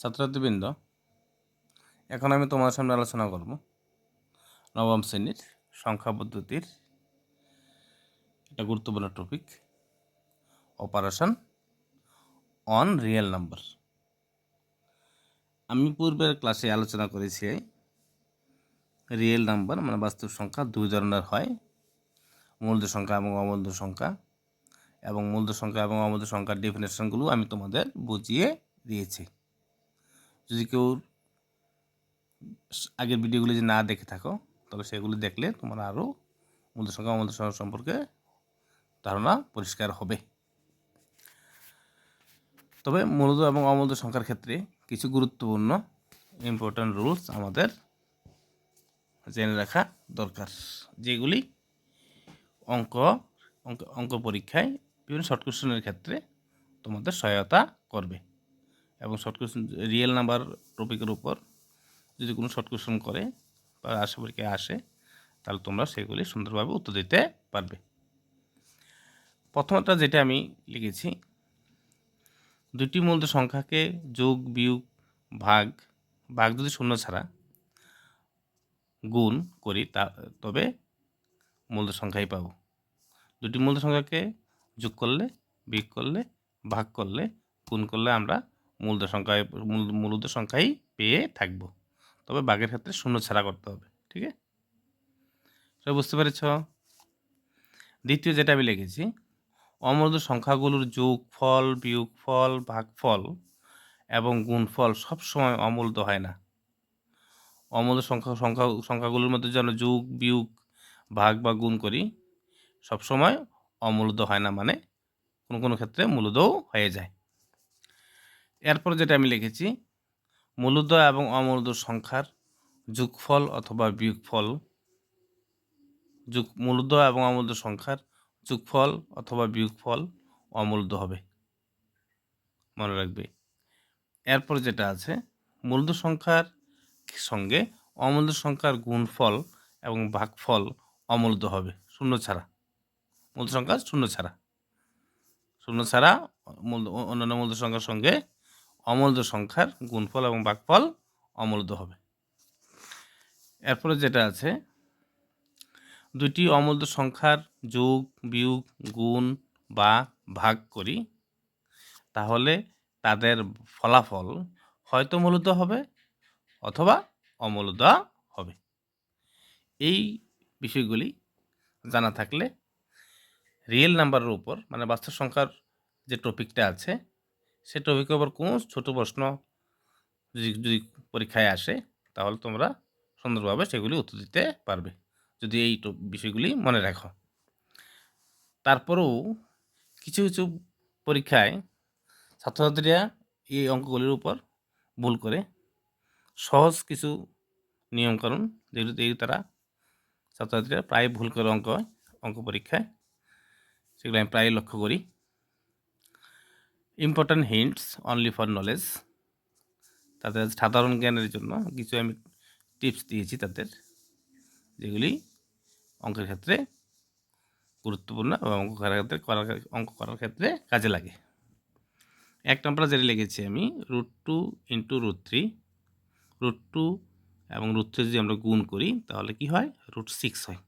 ছাত্রছাত্রীবৃন্দ, এখন আমি তোমাদের সামনে আলোচনা করব নবম শ্রেণীর সংখ্যা পদ্ধতির একটা গুরুত্বপূর্ণ topic, operation on real number. আমি পূর্বের ক্লাসে আলোচনা করেছি রিয়েল নাম্বার মানে বাস্তব সংখ্যা দুই ধরনের হয়, মূলদ সংখ্যা এবং অমূলদ সংখ্যা। এবং মূলদ সংখ্যা এবং অমূলদ সংখ্যার ডেফিনেশনগুলো আমি তোমাদের বুঝিয়ে দিয়েছি। যদি কেউ আগের ভিডিওগুলি যদি না দেখে থাকো তাহলে সেগুলি দেখলে তোমরা আরও মূলদ সংখ্যা অমূলদ সংখ্যা সম্পর্কে ধারণা পরিষ্কার হবে। তবে মূলদ এবং অমূলদ সংখ্যার ক্ষেত্রে কিছু গুরুত্বপূর্ণ ইম্পর্ট্যান্ট রুলস আমাদের জেনে রাখা দরকার, যেগুলি অঙ্ক অঙ্ক অঙ্ক পরীক্ষায় বিভিন্ন শর্ট কোশ্চেনের ক্ষেত্রে তোমাদের সহায়তা করবে। এবং শর্ট কোশ্চেন রিয়েল নাম্বার টপিকের উপর যদি কোনো শর্ট কোশ্চেন করে বা আশা পরীক্ষায় আসে তাহলে তোমরা সেগুলি সুন্দরভাবে উত্তর দিতে পারবে। প্রথমটা যেটা আমি লিখেছি, দুটি মূলদ সংখ্যাকে যোগ বিয়োগ ভাগ যদি শূন্য ছাড়া গুণ করি তবে মূলদ সংখ্যাই পাবো। দুটি মূলদ সংখ্যাকে যোগ করলে, বিয়োগ করলে, ভাগ করলে, গুণ করলে আমরা মূলদ সংখ্যাই পেয়ে থাকব। তবে ভাগের ক্ষেত্রে শূন্য ছাড়া করতে হবে। ঠিক আছে, সবাই বুঝতে পেরেছ? দ্বিতীয় যেটা আমি লিখেছি, অমূলদ সংখ্যাগুলোর যোগফল, বিয়োগফল, ভাগফল এবং গুণফল সবসময় অমূলদ হয় না। অমূলদ সংখ্যাগুলোর মধ্যে যেন যোগ, বিয়োগ, ভাগ বা গুণ করি সবসময় অমূলদ হয় না, মানে কোনো কোনো ক্ষেত্রে মূলদও হয়ে যায়। এরপর যেটা আমি লিখেছি, মূলদ এবং অমূলদ সংখ্যার যোগফল অথবা বিয়োগফল, মূলদ এবং অমূলদ সংখ্যার যোগফল অথবা বিয়োগফল অমূলদ হবে, মনে রাখবে। এরপর যেটা আছে, মূলদ সংখ্যার সঙ্গে অমূলদ সংখ্যার গুণফল এবং ভাগফল অমূলদ হবে, শূন্য ছাড়া। মূলদ সংখ্যা শূন্য ছাড়া অন্যান্য মূলদ সংখ্যার সঙ্গে অমূলদ সংখ্যার গুণফল এবং ভাগফল অমূলদ হবে। এরপরে যেটা আছে, দুটি অমূলদ সংখ্যার যোগ, বিয়োগ, গুণ বা ভাগ করি তাহলে তাদের ফলাফল হয়তো মূলদ হবে অথবা অমূলদ হবে। এই বিষয়গুলি জানা থাকলে রিয়েল নাম্বারের উপর মানে বাস্তব সংখ্যার যে টপিকটা আছে সে টপিকের উপর কোনো ছোট প্রশ্ন যদি পরীক্ষায় আসে তাহলে তোমরা সুন্দরভাবে সেগুলি উত্তর দিতে পারবে, যদি এই বিষয়গুলি মনে রাখো। তারপরেও কিছু কিছু পরীক্ষায় ছাত্রছাত্রীরা এই অঙ্কগুলির উপর ভুল করে সহজ কিছু নিয়মকানুন যেগুলো তারা ছাত্রছাত্রীরা প্রায় ভুল করে অঙ্ক পরীক্ষায়, সেগুলো আমি প্রায় লক্ষ্য করি। Important hints only for knowledge, তাদের সাধারণ জ্ঞানের জন্য কিছু আমি টিপস দিয়েছি তাদের, যেগুলি অঙ্কের ক্ষেত্রে গুরুত্বপূর্ণ এবং অঙ্ক করার ক্ষেত্রে কাজে লাগে। এক নম্বর যেটা লিখেছি আমি, √2 × √3, √2 এবং √3 যদি আমরা গুণ করি তাহলে কি হয়, √6 হয়।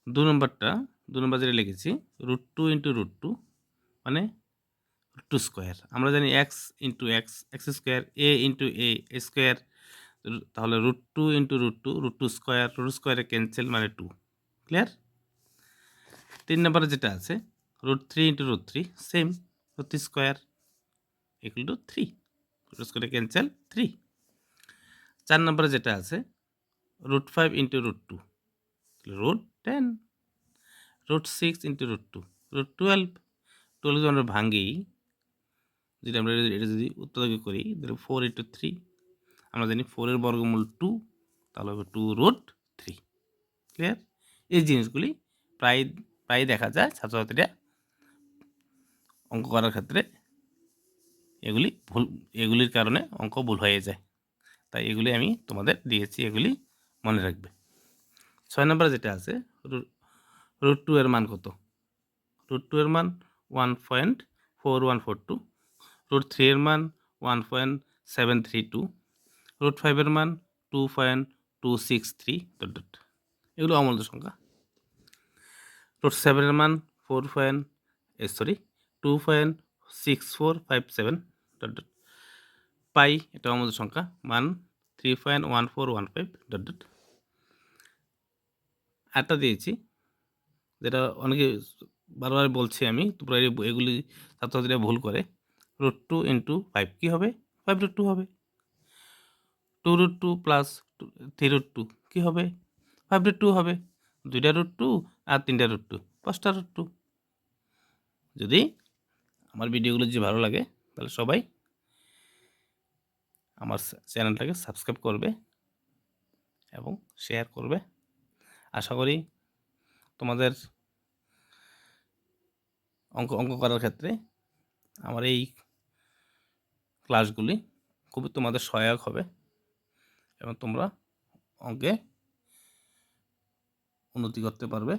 দু নম্বর যেটা লিখেছি, √2 × √2 মানে √2²। আমরা জানি x × x, x², a × a square, তাহলে √2 × √2, √2² ক্যান্সেল মানে 2। ক্লিয়ার? 3 নম্বরে যেটা আছে, √3 × √3 সেম, √3² = 3, √2² ক্যান্সেল 3। 4 নম্বরে যেটা আছে, √5 × √2 √10, √6 × √2 √12। 12 যদি আমরা ভাঙি, যদি আমরা এটা যদি উত্তরকে করি, 4 × 3, আমরা জানি 4 এর বর্গমূল 2, তাহলে হবে 2√3। ক্লিয়ার? এই জিনিসগুলি প্রায় দেখা যায় ছাত্রছাত্রীরা অঙ্ক করার ক্ষেত্রে এগুলির কারণে অঙ্ক ভুল হয়ে যায়, তাই এগুলি আমি তোমাদের দিয়েছি, এগুলি মনে রাখবে। 6 নম্বরে যেটা আছে, √2 এর মান কত? √2 এর মান 1.4142, √3 এর মান 1.732, রুট 5 এর মান 2.263 ডট ডট। এগুলো অমূল্য সংখ্যা। রুট 7 এর মান 2.6457 ডট ডট। পাই এটা অমূল্য সংখ্যা, মান 3.1415 ডট ডট। আরটা দিয়েছি যেটা অনেকে বারবার বলছি আমি, তোমরা এগুলি ছাত্রছাত্রীরা ভুল করে। রুট 2 ইন্টু 5 কী হবে? 5 রুট 2 হবে। 2 রুট 2 প্লাস 3 রুট 2 কী হবে? 5 রুট 2 হবে। 2টা রুট 2 আর 3টা রুট 2, 5টা রুট 2। যদি আমার ভিডিওগুলো যদি ভালো লাগে তাহলে সবাই আমার চ্যানেলটাকে সাবস্ক্রাইব করবে এবং শেয়ার করবে। আশা করি তোমাদের অঙ্ক করার ক্ষেত্রে আমার এই ক্লাসগুলি খুবই তোমাদের সহায়ক হবে এবং তোমরা অঙ্কে উন্নতি করতে পারবে।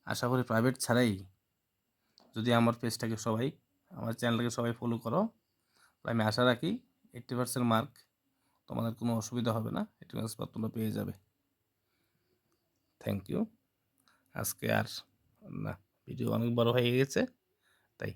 আশা করি প্রাইভেট ছাড়াই যদি আমার পেজটাকে সবাই, আমার চ্যানেলটাকে সবাই ফলো করো, আমি আশা রাখি 80% মার্ক তোমাদের কোনো অসুবিধা হবে না, 80% তোমরা পেয়ে যাবে। Thank you. আজকে আর না, ভিডিও অনেক বড় হয়ে গেছে তাই